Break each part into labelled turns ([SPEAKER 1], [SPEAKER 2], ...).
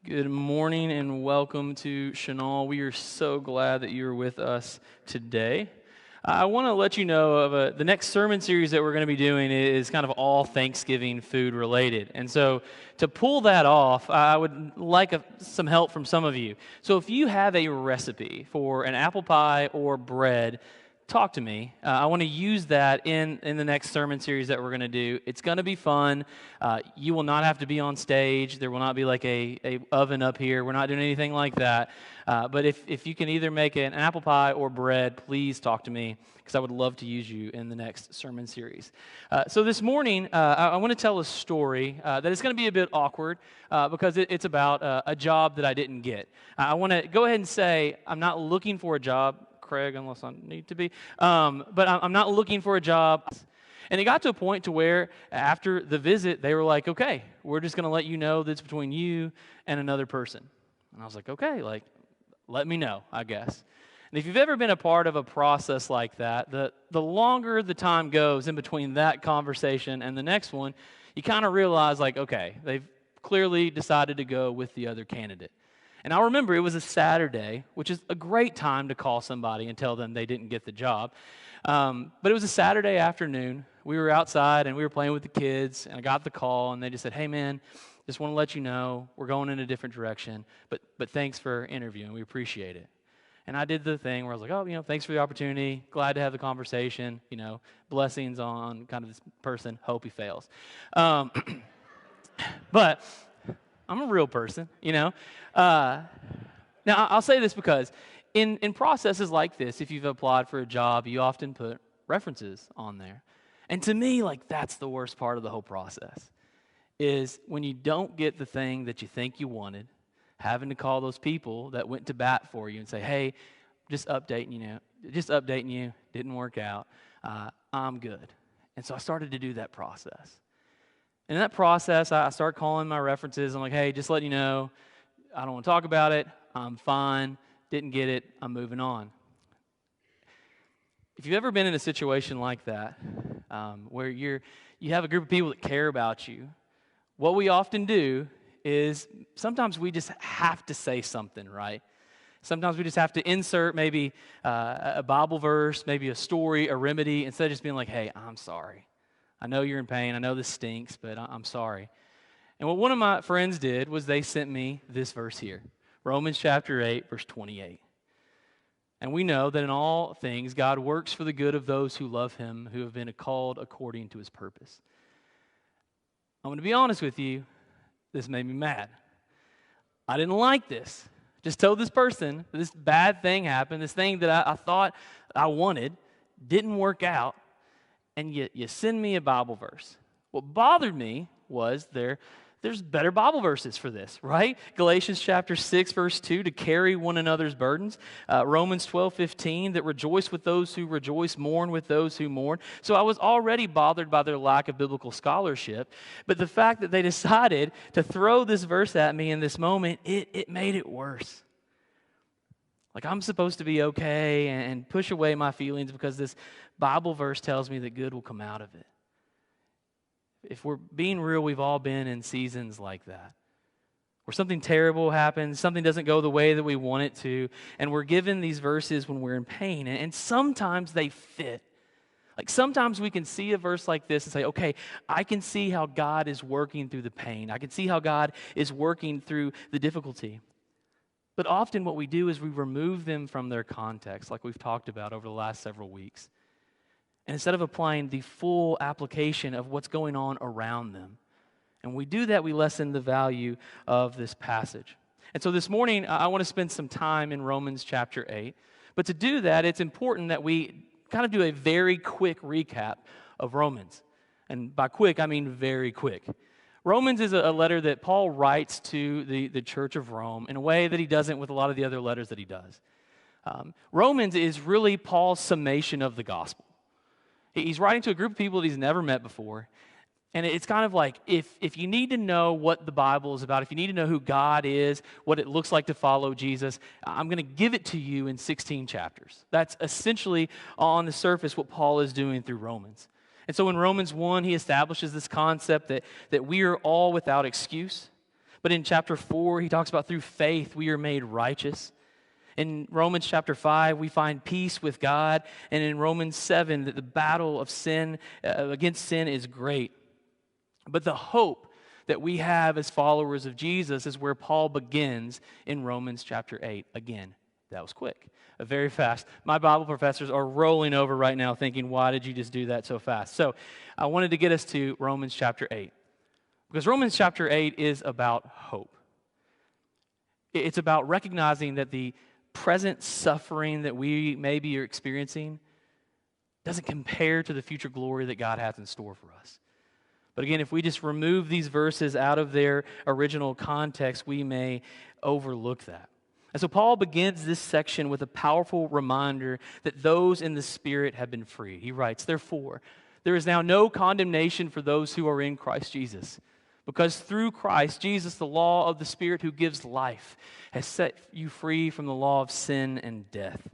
[SPEAKER 1] Good morning and welcome to Chenal. We are so glad that you are with us today. I want to let you know of the next sermon series that we're going to be doing is kind of all Thanksgiving food related. And so to pull that off, I would like some help from some of you. So if you have a recipe for an apple pie or bread, talk to me. I want to use that in the next sermon series that we're going to do. It's going to be fun. You will not have to be on stage. There will not be like a oven up here. We're not doing anything like that. But if you can either make an apple pie or bread, please talk to me because I would love to use you in the next sermon series. So this morning, I want to tell a story that is going to be a bit awkward because it's about a job that I didn't get. I want to go ahead and say I'm not looking for a job, Craig, unless I need to be. But I'm not looking for a job. And it got to a point to where after the visit, they were like, okay, we're just going to let you know that it's between you and another person. And I was like, okay, let me know, I guess. And if you've ever been a part of a process like that, the longer the time goes in between that conversation and the next one, you kind of realize, like, okay, they've clearly decided to go with the other candidate. And I remember it was a Saturday, which is a great time to call somebody and tell them they didn't get the job. But it was a Saturday afternoon. We were outside and we were playing with the kids, and I got the call, and they just said, hey, man, just want to let you know we're going in a different direction, but thanks for interviewing. We appreciate it. And I did the thing where I was like, oh, thanks for the opportunity. Glad to have the conversation. Blessings on kind of this person. Hope he fails. But I'm a real person, Now, I'll say this because in processes like this, if you've applied for a job, you often put references on there. And to me, that's the worst part of the whole process, is when you don't get the thing that you think you wanted, having to call those people that went to bat for you and say, hey, just updating you, didn't work out, I'm good. And so I started to do that process. In that process, I started calling my references. I'm like, hey, just letting you know, I don't want to talk about it. I'm fine. Didn't get it. I'm moving on. If you've ever been in a situation like that, where you have a group of people that care about you, what we often do is sometimes we just have to say something, right? Sometimes we just have to insert maybe a Bible verse, maybe a story, a remedy, instead of just being like, hey, I'm sorry. I know you're in pain. I know this stinks, but I'm sorry. And what one of my friends did was they sent me this verse here, Romans chapter 8, verse 28. And we know that in all things, God works for the good of those who love him, who have been called according to his purpose. I'm going to be honest with you, this made me mad. I didn't like this. Just told this person this bad thing happened, this thing that I thought I wanted, didn't work out. And you send me a Bible verse. What bothered me was there's better Bible verses for this, right? Galatians chapter 6, verse 2, to carry one another's burdens. Romans 12:15, that rejoice with those who rejoice, mourn with those who mourn. So I was already bothered by their lack of biblical scholarship. But the fact that they decided to throw this verse at me in this moment, it made it worse. Like I'm supposed to be okay and push away my feelings because this Bible verse tells me that good will come out of it. If we're being real, we've all been in seasons like that, where something terrible happens, something doesn't go the way that we want it to, and we're given these verses when we're in pain, and sometimes they fit. Like sometimes we can see a verse like this and say, okay, I can see how God is working through the pain. I can see how God is working through the difficulty. But often what we do is we remove them from their context, like we've talked about over the last several weeks. And instead of applying the full application of what's going on around them. And when we do that, we lessen the value of this passage. And so this morning, I want to spend some time in Romans chapter 8. But to do that, it's important that we kind of do a very quick recap of Romans. And by quick, I mean very quick. Romans is a letter that Paul writes to the church of Rome in a way that he doesn't with a lot of the other letters that he does. Romans is really Paul's summation of the gospel. He's writing to a group of people that he's never met before. And it's kind of like, if you need to know what the Bible is about, if you need to know who God is, what it looks like to follow Jesus, I'm going to give it to you in 16 chapters. That's essentially on the surface what Paul is doing through Romans. And so in Romans 1, he establishes this concept that we are all without excuse. But in chapter 4, he talks about through faith we are made righteous. In Romans chapter 5, we find peace with God. And in Romans 7, that the battle of sin against sin is great. But the hope that we have as followers of Jesus is where Paul begins in Romans chapter 8. Again, that was quick, very fast. My Bible professors are rolling over right now thinking, why did you just do that so fast? So I wanted to get us to Romans chapter 8. Because Romans chapter 8 is about hope. It's about recognizing that the present suffering that we maybe are experiencing doesn't compare to the future glory that God has in store for us. But again, if we just remove these verses out of their original context, we may overlook that. And so Paul begins this section with a powerful reminder that those in the Spirit have been freed. He writes, "Therefore, there is now no condemnation for those who are in Christ Jesus. Because through Christ Jesus, the law of the Spirit who gives life has set you free from the law of sin and death."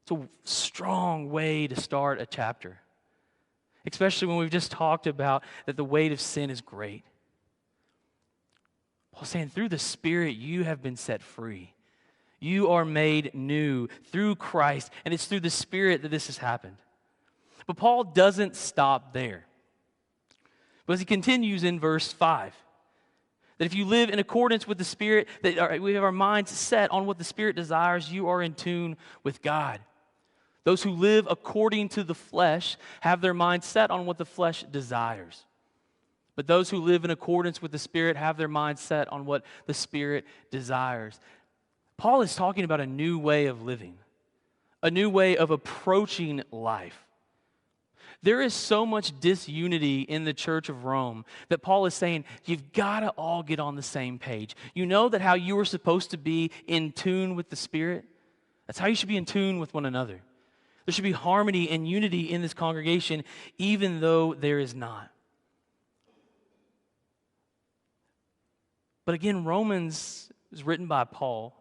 [SPEAKER 1] It's a strong way to start a chapter, especially when we've just talked about that the weight of sin is great. Paul's saying through the Spirit you have been set free. You are made new through Christ, and it's through the Spirit that this has happened. But Paul doesn't stop there. Because he continues in verse 5, that if you live in accordance with the Spirit, that we have our minds set on what the Spirit desires, you are in tune with God. Those who live according to the flesh have their minds set on what the flesh desires. But those who live in accordance with the Spirit have their minds set on what the Spirit desires. Paul is talking about a new way of living, a new way of approaching life. There is so much disunity in the church of Rome that Paul is saying, you've got to all get on the same page. You know that how you are supposed to be in tune with the Spirit? That's how you should be in tune with one another. There should be harmony and unity in this congregation, even though there is not. But again, Romans is written by Paul,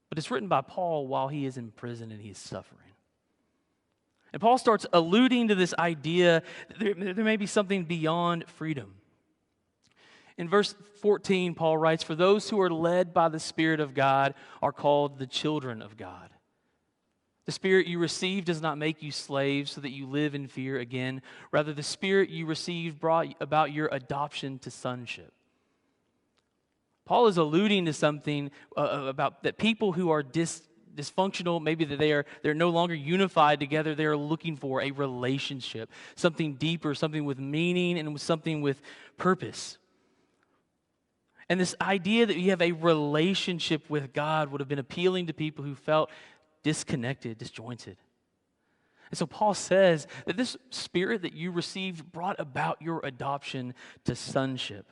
[SPEAKER 1] but it's written by Paul while he is in prison and he is suffering. And Paul starts alluding to this idea that there may be something beyond freedom. In verse 14, Paul writes, "For those who are led by the Spirit of God are called the children of God. The Spirit you received does not make you slaves so that you live in fear again. Rather, the Spirit you received brought about your adoption to sonship." Paul is alluding to something about that people who are dysfunctional, maybe that they're no longer unified together, they are looking for a relationship, something deeper, something with meaning and something with purpose. And this idea that you have a relationship with God would have been appealing to people who felt disconnected, disjointed. And so Paul says that this Spirit that you received brought about your adoption to sonship.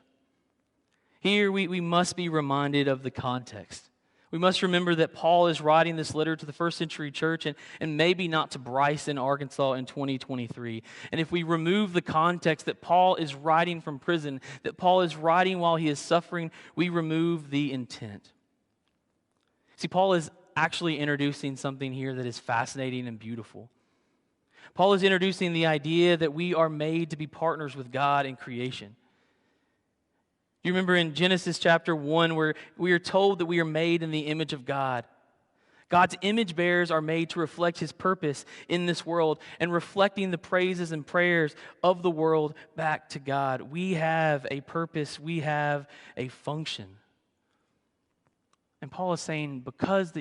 [SPEAKER 1] Here we must be reminded of the context. We must remember that Paul is writing this letter to the first century church and maybe not to Bryce in Arkansas in 2023. And if we remove the context that Paul is writing from prison, that Paul is writing while he is suffering, we remove the intent. See, Paul is actually introducing something here that is fascinating and beautiful. Paul is introducing the idea that we are made to be partners with God in creation. You remember in Genesis chapter 1 where we are told that we are made in the image of God. God's image bearers are made to reflect His purpose in this world and reflecting the praises and prayers of the world back to God. We have a purpose. We have a function. And Paul is saying because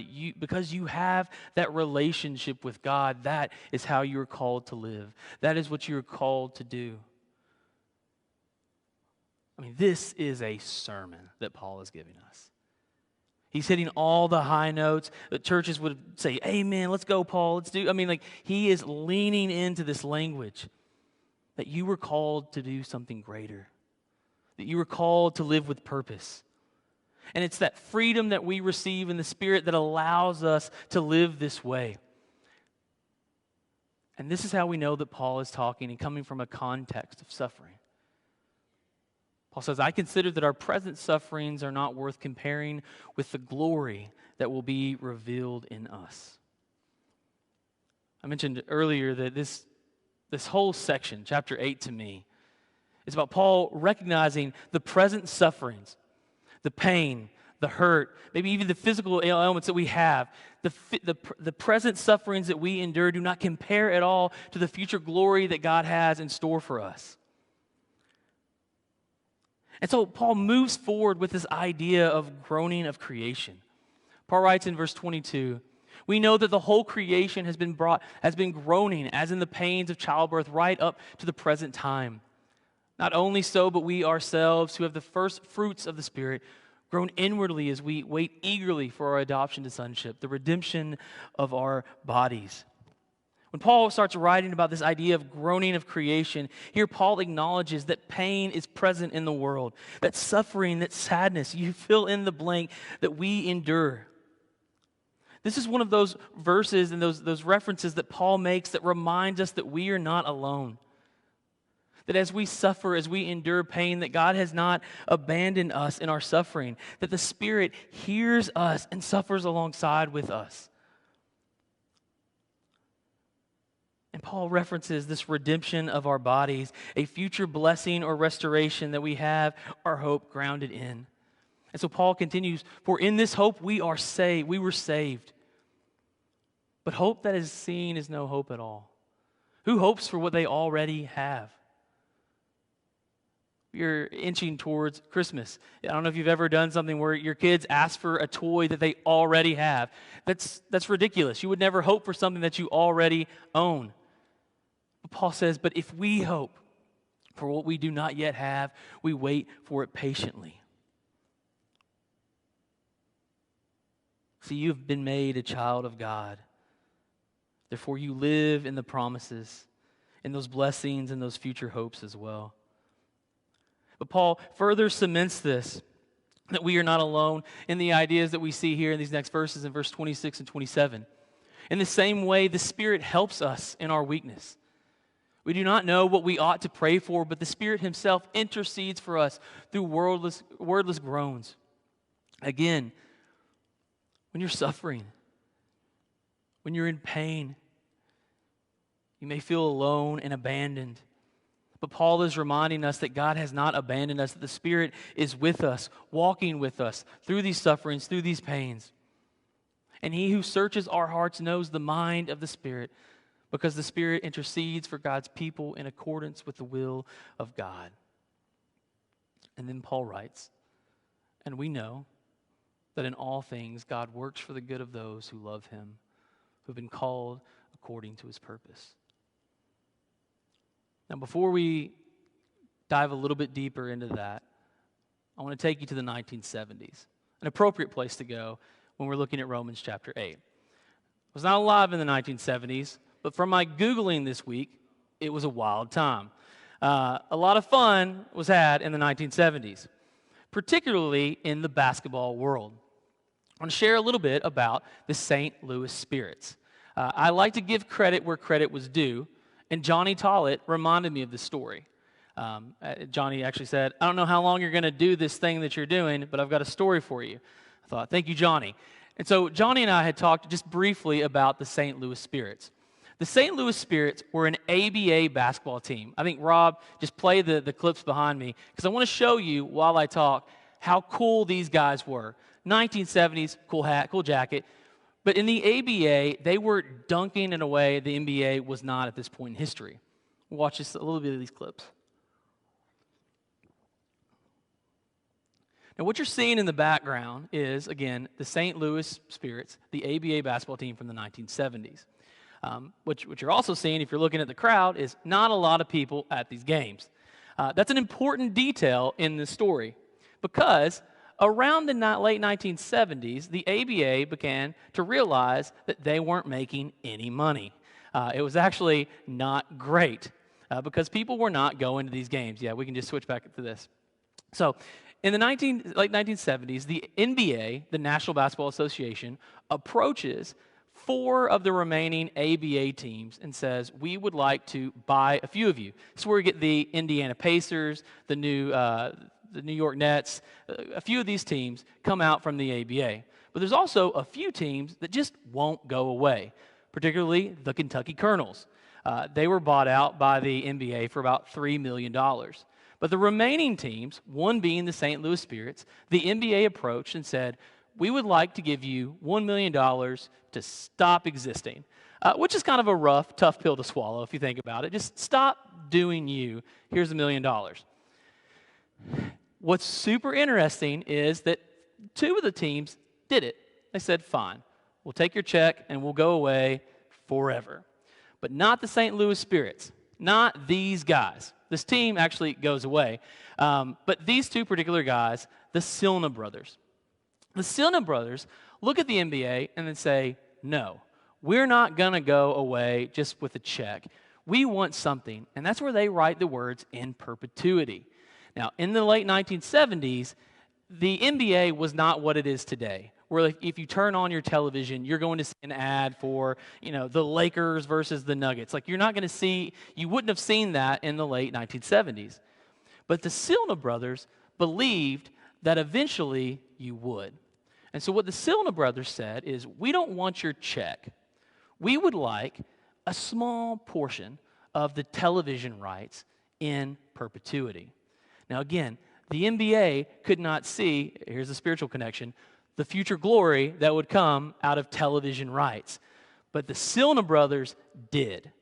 [SPEAKER 1] you have that relationship with God, that is how you are called to live. That is what you are called to do. I mean, this is a sermon that Paul is giving us. He's hitting all the high notes that churches would say, amen, let's go, Paul, let's do. I mean, like, he is leaning into this language that you were called to do something greater, that you were called to live with purpose. And it's that freedom that we receive in the Spirit that allows us to live this way. And this is how we know that Paul is talking and coming from a context of suffering. Paul says, I consider that our present sufferings are not worth comparing with the glory that will be revealed in us. I mentioned earlier that this whole section, chapter 8 to me, It's about Paul recognizing the present sufferings, the pain, the hurt, maybe even the physical ailments that we have. The present sufferings that we endure do not compare at all to the future glory that God has in store for us. And so Paul moves forward with this idea of groaning of creation. Paul writes in verse 22, "We know that the whole creation has been groaning, as in the pains of childbirth, right up to the present time. Not only so, but we ourselves, who have the first fruits of the Spirit, groan inwardly as we wait eagerly for our adoption to sonship, the redemption of our bodies." When Paul starts writing about this idea of groaning of creation, here Paul acknowledges that pain is present in the world, that suffering, that sadness, you fill in the blank, that we endure. This is one of those verses and those references that Paul makes that reminds us that we are not alone. That as we suffer, as we endure pain, that God has not abandoned us in our suffering, that the Spirit hears us and suffers alongside with us. And Paul references this redemption of our bodies, a future blessing or restoration that we have our hope grounded in. And so Paul continues, "For in this hope we are saved, we were saved. But hope that is seen is no hope at all. Who hopes for what they already have?" You're inching towards Christmas. I don't know if you've ever done something where your kids ask for a toy that they already have. That's ridiculous. You would never hope for something that you already own. But Paul says, but if we hope for what we do not yet have, we wait for it patiently. See, you've been made a child of God. Therefore, you live in the promises, in those blessings, and those future hopes as well. But Paul further cements this, that we are not alone, in the ideas that we see here in these next verses in verse 26 and 27. In the same way, the Spirit helps us in our weakness. We do not know what we ought to pray for, but the Spirit Himself intercedes for us through wordless groans. Again, when you're suffering, when you're in pain, you may feel alone and abandoned. But Paul is reminding us that God has not abandoned us, that the Spirit is with us, walking with us through these sufferings, through these pains. And He who searches our hearts knows the mind of the Spirit, because the Spirit intercedes for God's people in accordance with the will of God. And then Paul writes, "And we know that in all things God works for the good of those who love Him, who have been called according to His purpose." Now, before we dive a little bit deeper into that, I want to take you to the 1970s, an appropriate place to go when we're looking at Romans chapter 8. I was not alive in the 1970s, but from my Googling this week, it was a wild time. A lot of fun was had in the 1970s, particularly in the basketball world. I want to share a little bit about the St. Louis Spirits. I like to give credit where credit was due, and Johnny Tollett reminded me of this story. Johnny actually said, "I don't know how long you're going to do this thing that you're doing, but I've got a story for you." I thought, thank you, Johnny. And so Johnny and I had talked just briefly about the St. Louis Spirits. The St. Louis Spirits were an ABA basketball team. I think Rob, just play the clips behind me, because I want to show you while I talk how cool these guys were. 1970s, cool hat, cool jacket. But in the ABA, they were dunking in a way the NBA was not at this point in history. We'll watch just a little bit of these clips. Now, what you're seeing in the background is, again, the St. Louis Spirits, the ABA basketball team from the 1970s. What you're also seeing, if you're looking at the crowd, is not a lot of people at these games. That's an important detail in this story, because around the late 1970s, the ABA began to realize that they weren't making any money. It was actually not great because people were not going to these games. Yeah, we can just switch back to this. So in the late 1970s, the NBA, the National Basketball Association, approaches 4 of the remaining ABA teams and says, "We would like to buy a few of you." This is where we get the Indiana Pacers, the New York Nets. A few of these teams come out from the ABA. But there's also a few teams that just won't go away, particularly the Kentucky Colonels. They were bought out by the NBA for about $3 million. But the remaining teams, one being the St. Louis Spirits, the NBA approached and said, we would like to give you $1 million to stop existing, which is kind of a rough, tough pill to swallow if you think about it. Just stop doing you. Here's $1 million. What's super interesting is that two of the teams did it. They said, fine, we'll take your check and we'll go away forever. But not the St. Louis Spirits, not these guys. This team actually goes away. But these two particular guys, the Silna brothers. The Silna brothers look at the NBA and then say, no, we're not going to go away just with a check. We want something. And that's where they write the words in perpetuity. Now, in the late 1970s, the NBA was not what it is today, where like, if you turn on your television, you're going to see an ad for, the Lakers versus the Nuggets. Like, you're not going to see, you wouldn't have seen that in the late 1970s. But the Silna brothers believed that eventually you would. And so what the Silna brothers said is, we don't want your check. We would like a small portion of the television rights in perpetuity. Now again, the NBA could not see, here's the spiritual connection, the future glory that would come out of television rights. But the Silna brothers did.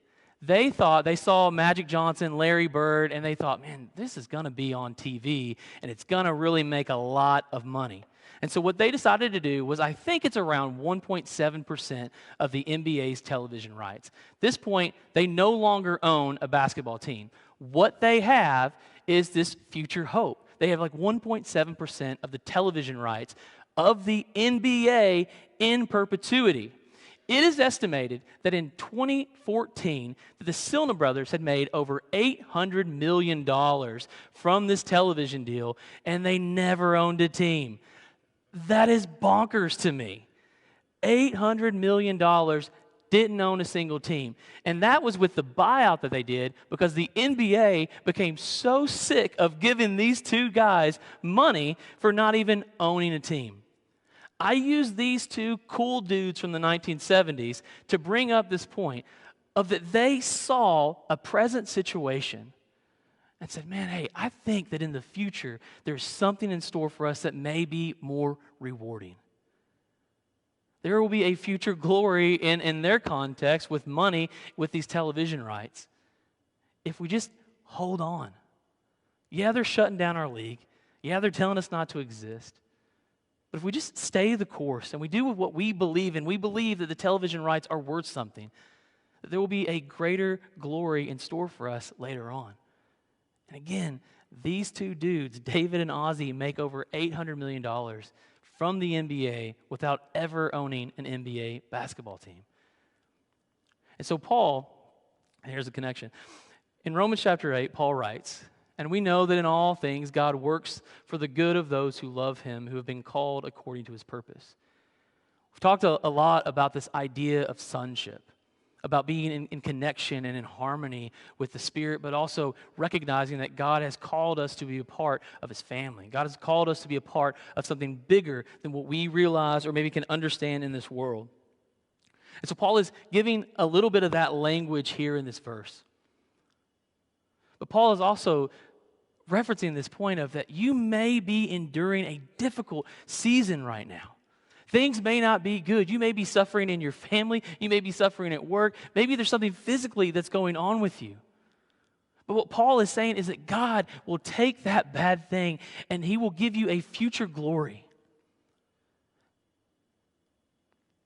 [SPEAKER 1] They thought, they saw Magic Johnson, Larry Bird, and they thought, man, this is going to be on TV, and it's going to really make a lot of money. And so what they decided to do was, I think it's around 1.7% of the NBA's television rights. At this point, they no longer own a basketball team. What they have is this future hope. They have like 1.7% of the television rights of the NBA in perpetuity. It is estimated that in 2014, the Silna brothers had made over $800 million from this television deal, and they never owned a team. That is bonkers to me. $800 million didn't own a single team. And that was with the buyout that they did because the NBA became so sick of giving these two guys money for not even owning a team. I use these two cool dudes from the 1970s to bring up this point of that they saw a present situation and said, man, hey, I think that in the future there's something in store for us that may be more rewarding. There will be a future glory in their context with money, with these television rights. If we just hold on. Yeah, they're shutting down our league. Yeah, they're telling us not to exist. But if we just stay the course and we do what we believe in, we believe that the television rights are worth something, that there will be a greater glory in store for us later on. And again, these two dudes, David and Ozzy, make over $800 million from the NBA without ever owning an NBA basketball team. And so Paul, and here's the connection. In Romans chapter 8, Paul writes, and we know that in all things God works for the good of those who love him, who have been called according to his purpose. We've talked a lot about this idea of sonship, about being in connection and in harmony with the Spirit, but also recognizing that God has called us to be a part of his family. God has called us to be a part of something bigger than what we realize or maybe can understand in this world. And so Paul is giving a little bit of that language here in this verse. But Paul is also referencing this point of that you may be enduring a difficult season right now. Things may not be good. You may be suffering in your family. You may be suffering at work. Maybe there's something physically that's going on with you. But what Paul is saying is that God will take that bad thing and he will give you a future glory.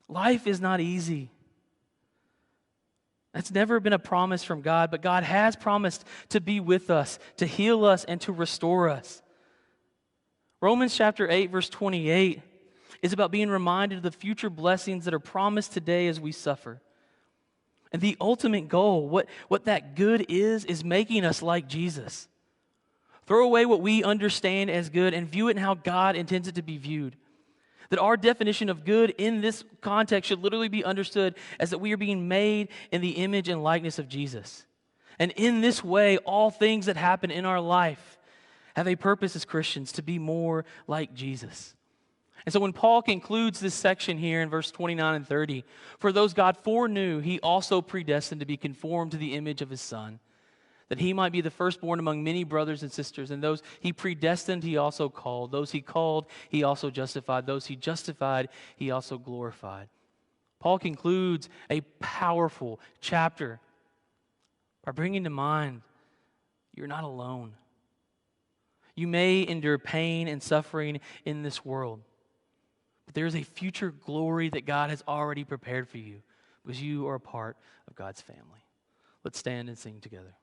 [SPEAKER 1] Life is not easy. That's never been a promise from God, but God has promised to be with us, to heal us, and to restore us. Romans chapter 8, verse 28 is about being reminded of the future blessings that are promised today as we suffer. And the ultimate goal, what that good is making us like Jesus. Throw away what we understand as good and view it in how God intends it to be viewed. That our definition of good in this context should literally be understood as that we are being made in the image and likeness of Jesus. And in this way, all things that happen in our life have a purpose as Christians to be more like Jesus. And so when Paul concludes this section here in verse 29 and 30, for those God foreknew, he also predestined to be conformed to the image of his Son, that he might be the firstborn among many brothers and sisters. And those he predestined, he also called. Those he called, he also justified. Those he justified, he also glorified. Paul concludes a powerful chapter by bringing to mind, you're not alone. You may endure pain and suffering in this world, but there is a future glory that God has already prepared for you because you are a part of God's family. Let's stand and sing together.